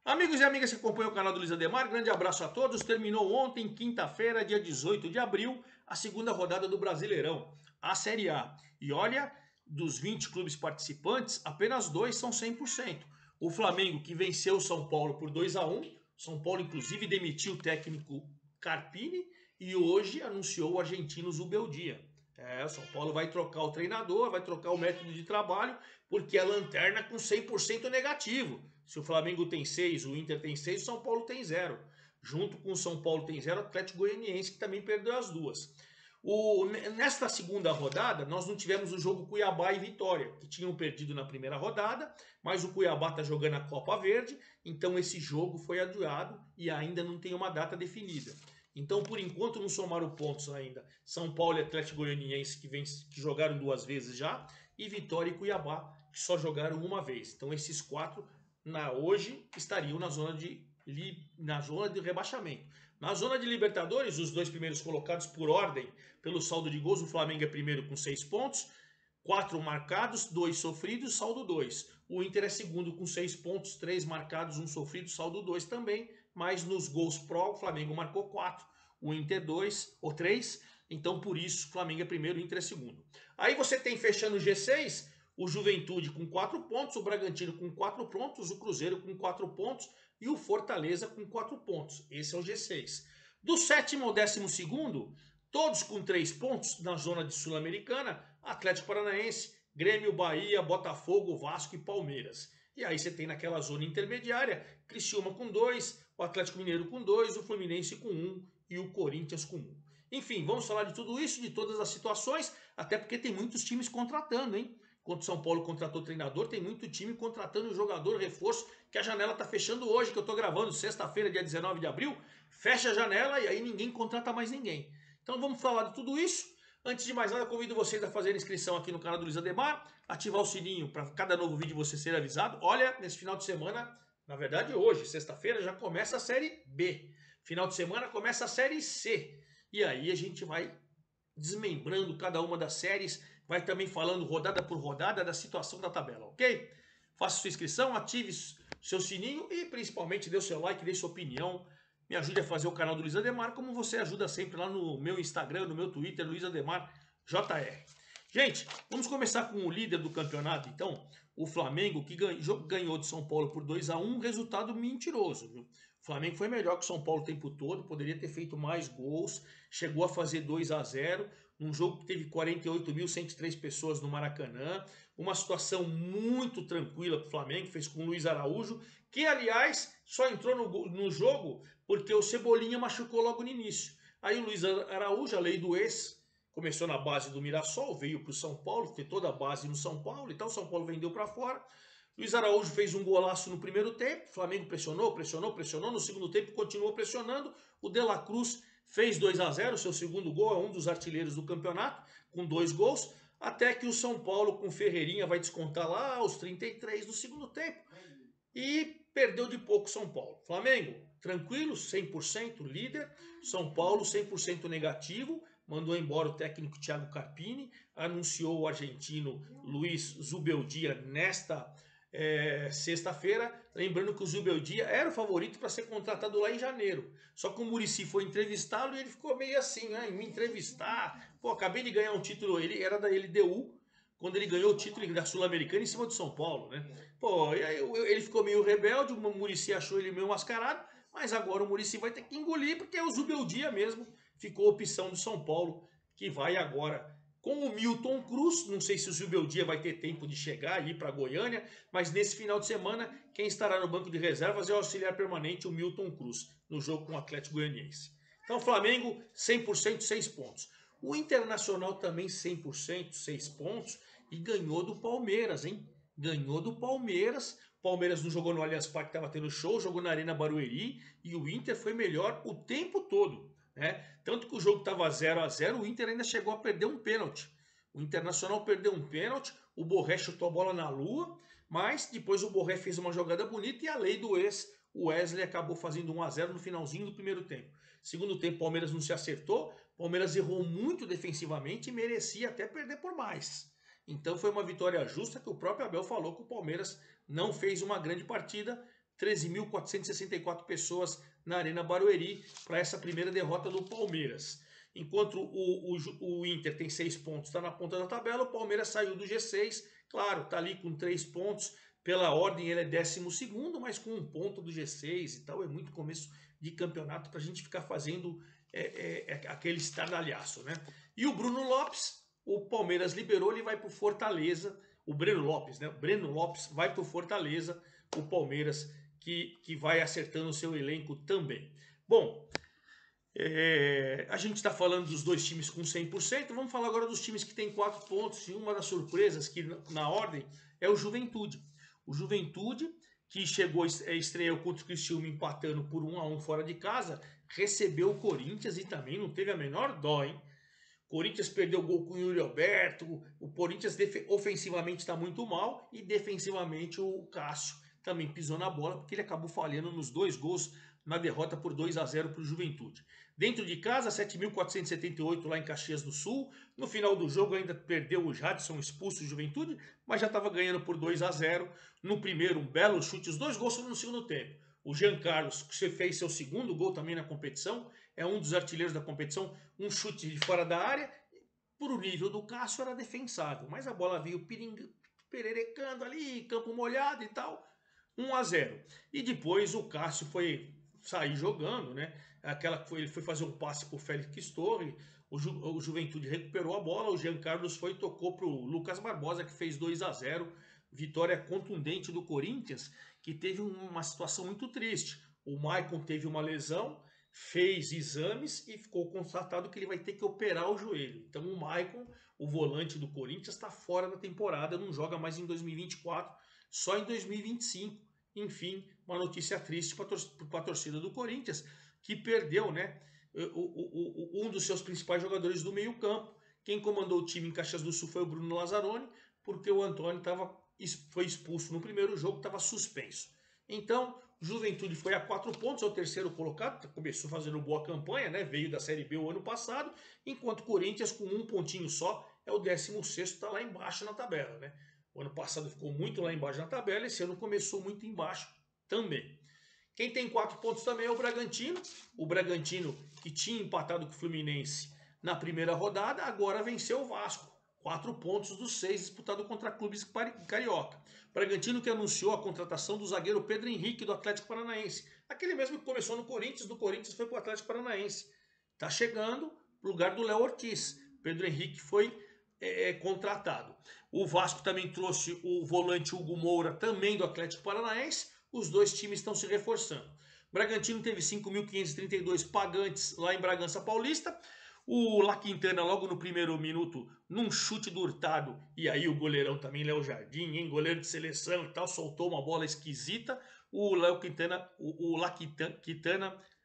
Amigos e amigas que acompanham o canal do Luiz Ademar, grande abraço a todos. Terminou ontem, quinta-feira, dia 18 de abril, a segunda rodada do Brasileirão, a Série A. E olha, dos 20 clubes participantes, apenas 2 são 100%. O Flamengo, que venceu o São Paulo por 2-1, São Paulo inclusive demitiu o técnico Carpini e hoje anunciou o argentino Zubeldia. O São Paulo vai trocar o treinador, vai trocar o método de trabalho, porque é lanterna com 100% negativo. Se o Flamengo tem 6, o Inter tem 6, o São Paulo tem 0. Junto com o São Paulo tem 0, o Atlético Goianiense, que também perdeu as duas. Nesta segunda rodada, nós não tivemos o jogo Cuiabá e Vitória, que tinham perdido na primeira rodada, mas o Cuiabá está jogando a Copa Verde, então esse jogo foi adiado e ainda não tem uma data definida. Então, por enquanto, não somaram pontos ainda São Paulo e Atlético Goianiense, que jogaram 2 vezes já, e Vitória e Cuiabá, que só jogaram uma vez. Então, esses 4 hoje estariam na zona de rebaixamento. Na zona de Libertadores, os 2 primeiros colocados por ordem pelo saldo de gols, o Flamengo é primeiro com 6 pontos, 4 marcados, 2 sofridos, saldo 2. O Inter é segundo com 6 pontos, 3 marcados, 1 sofrido, saldo 2 também. Mas nos gols pró, o Flamengo marcou 4, o Inter 2 ou 3. Então por isso o Flamengo é primeiro, o Inter é segundo. Aí você tem fechando o G6, o Juventude com 4 pontos, o Bragantino com 4 pontos, o Cruzeiro com 4 pontos e o Fortaleza com 4 pontos. Esse é o G6. Do 7º ao 12º, todos com 3 pontos na zona de Sul-Americana, Atlético Paranaense, Grêmio, Bahia, Botafogo, Vasco e Palmeiras. E aí você tem naquela zona intermediária, Criciúma com 2, o Atlético Mineiro com 2, o Fluminense com 1 e o Corinthians com 1. Enfim, vamos falar de tudo isso, de todas as situações, até porque tem muitos times contratando, hein? Enquanto São Paulo contratou treinador, tem muito time contratando jogador, reforço, que a janela está fechando hoje, que eu estou gravando sexta-feira, dia 19 de abril, fecha a janela e aí ninguém contrata mais ninguém. Então vamos falar de tudo isso. Antes de mais nada, convido vocês a fazer inscrição aqui no canal do Luiz Ademar, ativar o sininho para cada novo vídeo você ser avisado. Olha, nesse final de semana, na verdade hoje, sexta-feira, já começa a Série B. Final de semana começa a Série C. E aí a gente vai desmembrando cada uma das séries, vai também falando rodada por rodada da situação da tabela, ok? Faça sua inscrição, ative seu sininho e principalmente dê o seu like, dê sua opinião. Me ajude a fazer o canal do Luiz Ademar, como você ajuda sempre lá no meu Instagram, no meu Twitter, Luiz Ademar JR. Gente, vamos começar com o líder do campeonato, então, o Flamengo, que ganhou de São Paulo por 2-1, resultado mentiroso, viu? O Flamengo foi melhor que o São Paulo o tempo todo, poderia ter feito mais gols, chegou a fazer 2-0, num jogo que teve 48.103 pessoas no Maracanã, uma situação muito tranquila para o Flamengo, fez com o Luiz Araújo, que aliás só entrou no jogo porque o Cebolinha machucou logo no início. Aí o Luiz Araújo, a lei do ex, começou na base do Mirassol, veio para o São Paulo, fez toda a base no São Paulo e tal, o São Paulo vendeu para fora. Luiz Araújo fez um golaço no primeiro tempo, o Flamengo pressionou, no segundo tempo continuou pressionando, o De La Cruz fez 2-0, seu segundo gol, é um dos artilheiros do campeonato, com 2 gols, até que o São Paulo com Ferreirinha vai descontar lá aos 33 do segundo tempo e perdeu de pouco São Paulo. Flamengo, tranquilo, 100% líder, São Paulo 100% negativo, mandou embora o técnico Thiago Carpini, anunciou o argentino Luiz Zubeldia nesta sexta-feira, lembrando que o Zubeldia era o favorito para ser contratado lá em janeiro, só que o Muricy foi entrevistá-lo e ele ficou meio assim, me entrevistar, pô, acabei de ganhar um título, ele era da LDU, quando ele ganhou o título da Sul-Americana em cima do São Paulo, né? Pô, e aí ele ficou meio rebelde, o Muricy achou ele meio mascarado, mas agora o Muricy vai ter que engolir, porque é o Zubeldia mesmo, ficou a opção do São Paulo, que vai agora com o Milton Cruz, não sei se o Zubeldia vai ter tempo de chegar e ir para Goiânia, mas nesse final de semana, quem estará no banco de reservas é o auxiliar permanente, o Milton Cruz, no jogo com o Atlético Goianiense. Então, Flamengo, 100%, 6 pontos. O Internacional também 100%, 6 pontos, e ganhou do Palmeiras, hein? Ganhou do Palmeiras. Palmeiras não jogou no Allianz Parque, estava tendo show, jogou na Arena Barueri, e o Inter foi melhor o tempo todo. Tanto que o jogo estava 0-0, o Inter ainda chegou a perder um pênalti. O Internacional perdeu um pênalti, o Borré chutou a bola na lua, mas depois o Borré fez uma jogada bonita e a lei do ex, o Wesley acabou fazendo 1-0 no finalzinho do primeiro tempo. Segundo tempo, o Palmeiras não se acertou, o Palmeiras errou muito defensivamente e merecia até perder por mais. Então foi uma vitória justa, que o próprio Abel falou que o Palmeiras não fez uma grande partida, 13.464 pessoas na Arena Barueri para essa primeira derrota do Palmeiras. Enquanto o Inter tem 6 pontos, está na ponta da tabela, o Palmeiras saiu do G6, claro, está ali com 3 pontos, pela ordem ele é 12º, mas com 1 ponto do G6 e tal, é muito começo de campeonato para a gente ficar fazendo aquele estardalhaço, né? E o Bruno Lopes, o Palmeiras liberou, ele vai para o Fortaleza, o Breno Lopes, né? O Breno Lopes vai para o Fortaleza, o Palmeiras que vai acertando o seu elenco também. Bom, a gente está falando dos dois times com 100%, vamos falar agora dos times que tem 4 pontos, e uma das surpresas que na ordem é o Juventude. O Juventude, que chegou, estreou contra o Criciúma empatando por 1-1 fora de casa, recebeu o Corinthians e também não teve a menor dó, hein? Corinthians perdeu o gol com o Yuri Alberto, o Corinthians ofensivamente está muito mal e defensivamente o Cássio também pisou na bola porque ele acabou falhando nos 2 gols na derrota por 2-0 para o Juventude. Dentro de casa, 7.478 lá em Caxias do Sul. No final do jogo ainda perdeu o Jadson, expulso do Juventude, mas já estava ganhando por 2-0. No primeiro, um belo chute, os 2 gols foram no segundo tempo. O Jean Carlos, que fez seu segundo gol também na competição, é um dos artilheiros da competição, um chute de fora da área, por o nível do Cássio era defensável, mas a bola veio pererecando ali, campo molhado e tal, 1-0. E depois o Cássio foi sair jogando, né? Ele foi fazer um passe para o Félix Torre, o Juventude recuperou a bola, o Jean Carlos foi e tocou para o Lucas Barbosa, que fez 2-0, vitória contundente do Corinthians, que teve uma situação muito triste. O Maicon teve uma lesão, fez exames e ficou constatado que ele vai ter que operar o joelho. Então o Maicon, o volante do Corinthians, está fora da temporada, não joga mais em 2024, só em 2025. Enfim, uma notícia triste para a torcida do Corinthians, que perdeu, né, um dos seus principais jogadores do meio campo. Quem comandou o time em Caxias do Sul foi o Bruno Lazzaroni, porque o Antônio foi expulso no primeiro jogo, estava suspenso. Então, Juventude foi a 4 pontos, é o terceiro colocado, começou fazendo boa campanha, né? Veio da Série B o ano passado, enquanto Corinthians, com 1 pontinho só, é o 16º, está lá embaixo na tabela, né? O ano passado ficou muito lá embaixo na tabela, esse ano começou muito embaixo também. Quem tem 4 pontos também é o Bragantino. O Bragantino, que tinha empatado com o Fluminense na primeira rodada, agora venceu o Vasco. 4 pontos dos 6 disputados contra clubes carioca. Bragantino que anunciou a contratação do zagueiro Pedro Henrique do Atlético Paranaense. Aquele mesmo que começou no Corinthians, do Corinthians foi para o Atlético Paranaense. Está chegando no lugar do Léo Ortiz. Pedro Henrique foi contratado. O Vasco também trouxe o volante Hugo Moura, também do Atlético Paranaense. Os dois times estão se reforçando. Bragantino teve 5.532 pagantes lá em Bragança Paulista. O La Quintana, logo no primeiro minuto, num chute do Hurtado, e aí o goleirão também, Léo Jardim, hein, goleiro de seleção e tal, soltou uma bola esquisita. O Léo Quintana,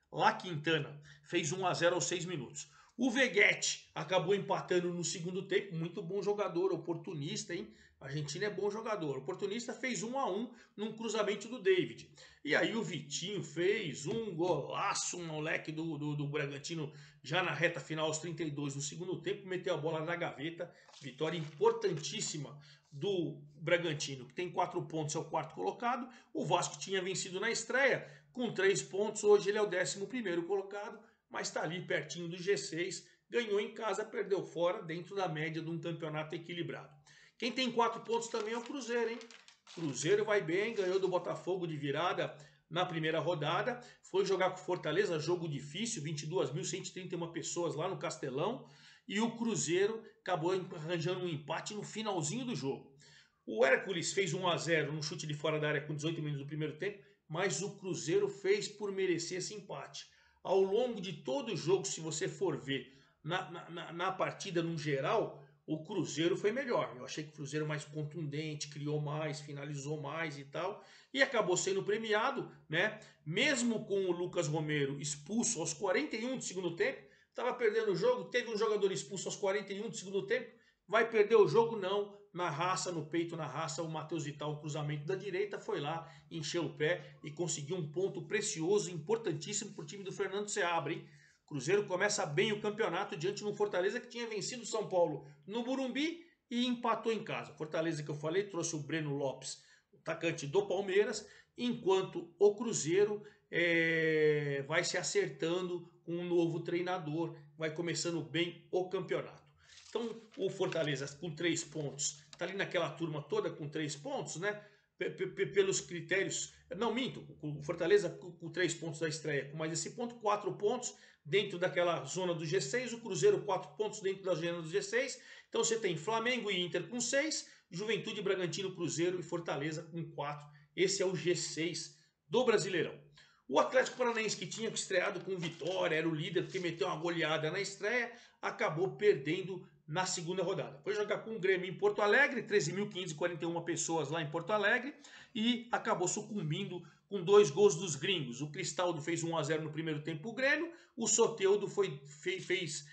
La Quintana fez 1-0 aos 6 minutos. O Veguete acabou empatando no segundo tempo, muito bom jogador, oportunista, hein? A Argentina é bom jogador. O oportunista fez 1-1 num cruzamento do David. E aí o Vitinho fez um golaço, um moleque do Bragantino, já na reta final, aos 32 do segundo tempo, meteu a bola na gaveta. Vitória importantíssima do Bragantino, que tem 4 pontos, é o 4º colocado. O Vasco tinha vencido na estreia, com 3 pontos, hoje ele é o 11º colocado, mas está ali pertinho do G6, ganhou em casa, perdeu fora, dentro da média de um campeonato equilibrado. Quem tem 4 pontos também é o Cruzeiro, hein? Cruzeiro vai bem, ganhou do Botafogo de virada na primeira rodada, foi jogar com Fortaleza, jogo difícil, 22.131 pessoas lá no Castelão, e o Cruzeiro acabou arranjando um empate no finalzinho do jogo. O Hércules fez 1-0 no chute de fora da área com 18 minutos do primeiro tempo, mas o Cruzeiro fez por merecer esse empate. Ao longo de todo o jogo, se você for ver na partida no geral, o Cruzeiro foi melhor. Eu achei que o Cruzeiro mais contundente, criou mais, finalizou mais e tal. E acabou sendo premiado, né? Mesmo com o Lucas Romero expulso aos 41 do segundo tempo, estava perdendo o jogo, teve um jogador expulso aos 41 do segundo tempo, vai perder o jogo? Não. Na raça, no peito, na raça, o Matheus Vital, o cruzamento da direita, foi lá, encheu o pé e conseguiu um ponto precioso, importantíssimo para o time do Fernando Seabra, hein? Cruzeiro começa bem o campeonato diante de um Fortaleza que tinha vencido o São Paulo no Morumbi e empatou em casa. Fortaleza, que eu falei, trouxe o Breno Lopes, atacante do Palmeiras, enquanto o Cruzeiro vai se acertando com um novo treinador, vai começando bem o campeonato. Então o Fortaleza com 3 pontos, está ali naquela turma toda com 3 pontos, né? Pelos critérios, não minto, o Fortaleza com 3 pontos da estreia, com mais esse ponto, 4 pontos dentro daquela zona do G6, o Cruzeiro 4 pontos dentro da zona do G6, então você tem Flamengo e Inter com 6, Juventude, Bragantino, Cruzeiro e Fortaleza com 4, esse é o G6 do Brasileirão. O Atlético Paranaense, que tinha estreado com vitória, era o líder porque meteu uma goleada na estreia, acabou perdendo na segunda rodada. Foi jogar com o Grêmio em Porto Alegre, 13.541 pessoas lá em Porto Alegre, e acabou sucumbindo com 2 gols dos gringos. O Cristaldo fez 1-0 no primeiro tempo o Grêmio, o Soteldo fez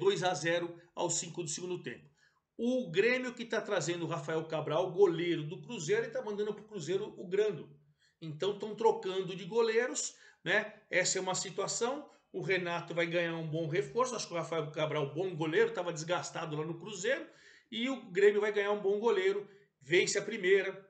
2-0 aos 5 do segundo tempo. O Grêmio, que está trazendo o Rafael Cabral, goleiro do Cruzeiro, e está mandando para o Cruzeiro o Grando. Então estão trocando de goleiros, né? Essa é uma situação. O Renato vai ganhar um bom reforço. Acho que o Rafael Cabral, bom goleiro, estava desgastado lá no Cruzeiro. E o Grêmio vai ganhar um bom goleiro. Vence a primeira,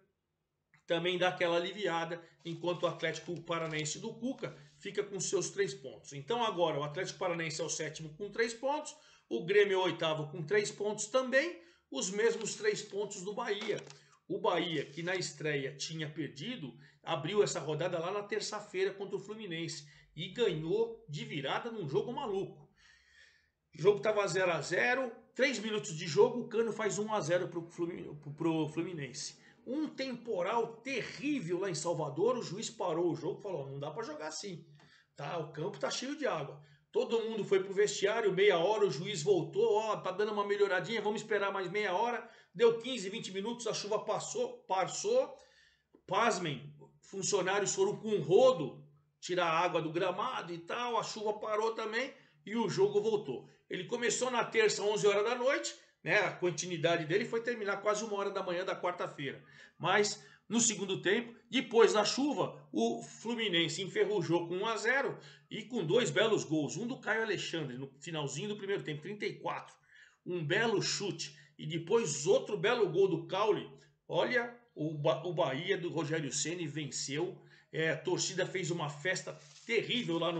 também dá aquela aliviada, enquanto o Atlético Paranaense do Cuca fica com seus 3 pontos. Então agora o Atlético Paranaense é o 7º com 3 pontos, o Grêmio é o 8º com 3 pontos também, os mesmos 3 pontos do Bahia. O Bahia, que na estreia tinha perdido, abriu essa rodada lá na terça-feira contra o Fluminense e ganhou de virada num jogo maluco. O jogo estava 0-0, 3 minutos de jogo, o Cano faz 1-0 para o Fluminense. Um temporal terrível lá em Salvador, o juiz parou o jogo e falou, não dá para jogar assim, tá? O campo tá cheio de água. Todo mundo foi pro vestiário, meia hora, o juiz voltou, ó, tá dando uma melhoradinha, vamos esperar mais meia hora. Deu 15, 20 minutos, a chuva passou, pasmem, funcionários foram com um rodo tirar a água do gramado e tal, a chuva parou também e o jogo voltou. Ele começou na terça, 11 horas da noite, né? A continuidade dele foi terminar quase 1 hora da manhã da quarta-feira. Mas no segundo tempo, depois da chuva, o Fluminense enferrujou com 1-0 e com 2 belos gols. Um do Caio Alexandre no finalzinho do primeiro tempo, 34. Um belo chute e depois outro belo gol do Caule. Olha, o Bahia do Rogério Ceni venceu. A torcida fez uma festa terrível lá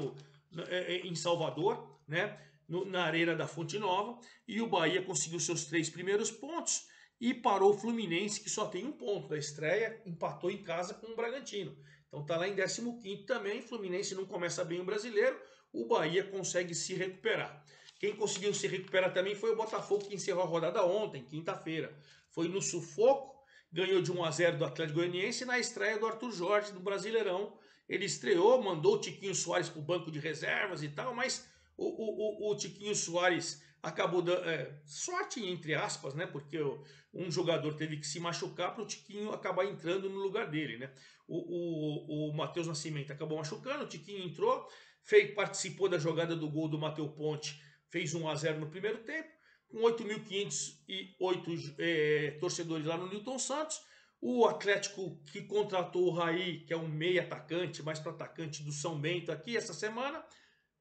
em Salvador, né? Na Arena da Fonte Nova, e o Bahia conseguiu seus 3 primeiros pontos e parou o Fluminense, que só tem 1 ponto da estreia, empatou em casa com o Bragantino. Então tá lá em 15º também, Fluminense não começa bem o Brasileiro, o Bahia consegue se recuperar. Quem conseguiu se recuperar também foi o Botafogo, que encerrou a rodada ontem, quinta-feira. Foi no sufoco, ganhou de 1-0 do Atlético Goianiense na estreia do Arthur Jorge, do Brasileirão. Ele estreou, mandou o Tiquinho Soares para o banco de reservas e tal, mas o Tiquinho Soares acabou dando sorte, entre aspas, né? Porque um jogador teve que se machucar para o Tiquinho acabar entrando no lugar dele, né? O Matheus Nascimento acabou machucando, o Tiquinho entrou, participou da jogada do gol do Matheus Ponte, fez 1-0 no primeiro tempo, com 8.508 torcedores lá no Newton Santos. O Atlético, que contratou o Raí, que é um meio atacante, mais para atacante do São Bento aqui essa semana,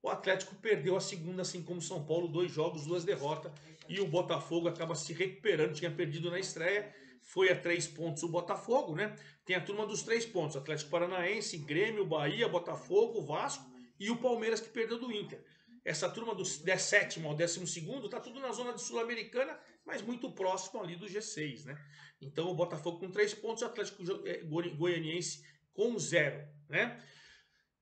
o Atlético perdeu a segunda, assim como o São Paulo, 2 jogos, 2 derrotas, e o Botafogo acaba se recuperando, tinha perdido na estreia, foi a 3 pontos o Botafogo, né? Tem a turma dos 3 pontos, Atlético Paranaense, Grêmio, Bahia, Botafogo, Vasco e o Palmeiras, que perdeu do Inter. Essa turma do 7º ao 12º tá tudo na zona de Sul-Americana, mas muito próximo ali do G6, né? Então o Botafogo com 3 pontos, o Atlético Goianiense com 0, né?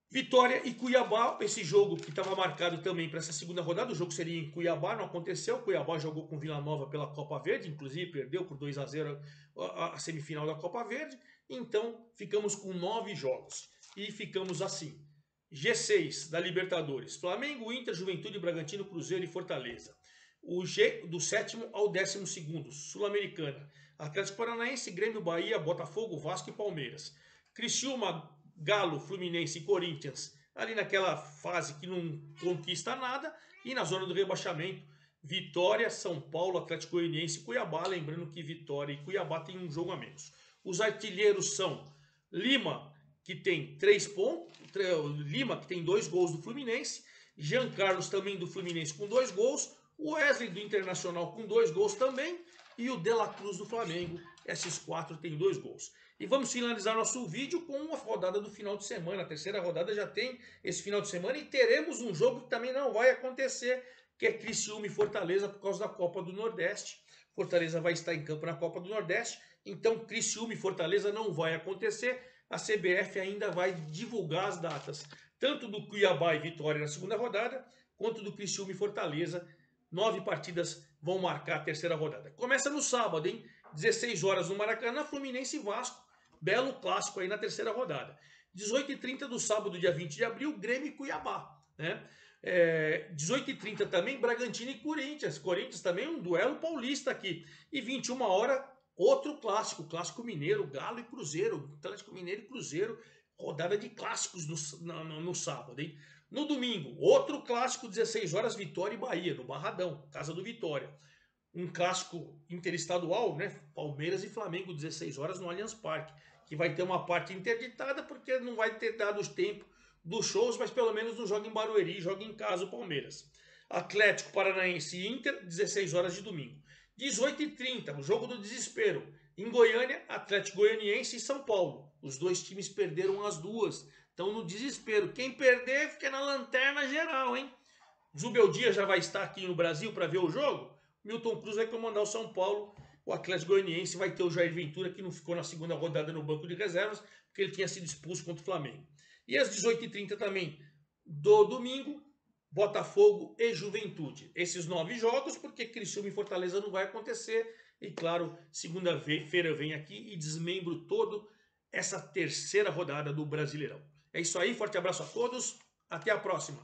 Vitória e Cuiabá, esse jogo que estava marcado também para essa segunda rodada, o jogo seria em Cuiabá, não aconteceu. Cuiabá jogou com Vila Nova pela Copa Verde, inclusive perdeu por 2-0 a semifinal da Copa Verde. Então ficamos com 9 jogos e ficamos assim: G6 da Libertadores, Flamengo, Inter, Juventude, Bragantino, Cruzeiro e Fortaleza. O G do 7º ao 12º, Sul-Americana, Atlético Paranaense, Grêmio, Bahia, Botafogo, Vasco e Palmeiras. Criciúma, Galo, Fluminense e Corinthians, ali naquela fase que não conquista nada, e na zona do rebaixamento, Vitória, São Paulo, Atlético Goianiense e Cuiabá, lembrando que Vitória e Cuiabá têm um jogo a menos. Os artilheiros são Lima, que tem 3 pontos, Lima, que tem 2 gols do Fluminense, Jean Carlos também do Fluminense com 2 gols, o Wesley do Internacional com 2 gols também, e o De La Cruz do Flamengo, esses 4 têm 2 gols. E vamos finalizar nosso vídeo com a rodada do final de semana. A terceira rodada já tem esse final de semana e teremos um jogo que também não vai acontecer, que é Criciúma e Fortaleza por causa da Copa do Nordeste. Fortaleza vai estar em campo na Copa do Nordeste, então Criciúma e Fortaleza não vai acontecer. A CBF ainda vai divulgar as datas, tanto do Cuiabá e Vitória na segunda rodada, quanto do Criciúma e Fortaleza. 9 partidas vão marcar a terceira rodada. Começa no sábado, hein? 16 horas no Maracanã, Fluminense e Vasco. Belo clássico aí na terceira rodada. 18h30 do sábado, dia 20 de abril, Grêmio e Cuiabá. Né? 18h30 também, Bragantino e Corinthians. Corinthians também um duelo paulista aqui. E 21 horas, outro clássico, Clássico Mineiro, Galo e Cruzeiro. Atlético Mineiro e Cruzeiro, rodada de clássicos no sábado. Hein? No domingo, outro clássico, 16 horas, Vitória e Bahia, no Barradão, casa do Vitória. Um clássico interestadual, né? Palmeiras e Flamengo, 16 horas no Allianz Parque, que vai ter uma parte interditada porque não vai ter dado os tempos dos shows, mas pelo menos não joga em Barueri, joga em casa o Palmeiras. Atlético Paranaense e Inter, 16 horas de domingo. 18h30, o jogo do desespero. Em Goiânia, Atlético Goianiense e São Paulo. Os dois times perderam as duas, estão no desespero. Quem perder fica na lanterna geral, hein? Zubel Dias já vai estar aqui no Brasil para ver o jogo. Milton Cruz vai comandar o São Paulo. O Atlético Goianiense vai ter o Jair Ventura, que não ficou na segunda rodada no banco de reservas, porque ele tinha sido expulso contra o Flamengo. E às 18h30 também do domingo, Botafogo e Juventude. Esses 9 jogos, porque Criciúma e Fortaleza não vai acontecer. E claro, segunda-feira vem aqui e desmembro todo essa terceira rodada do Brasileirão. É isso aí, forte abraço a todos, até a próxima.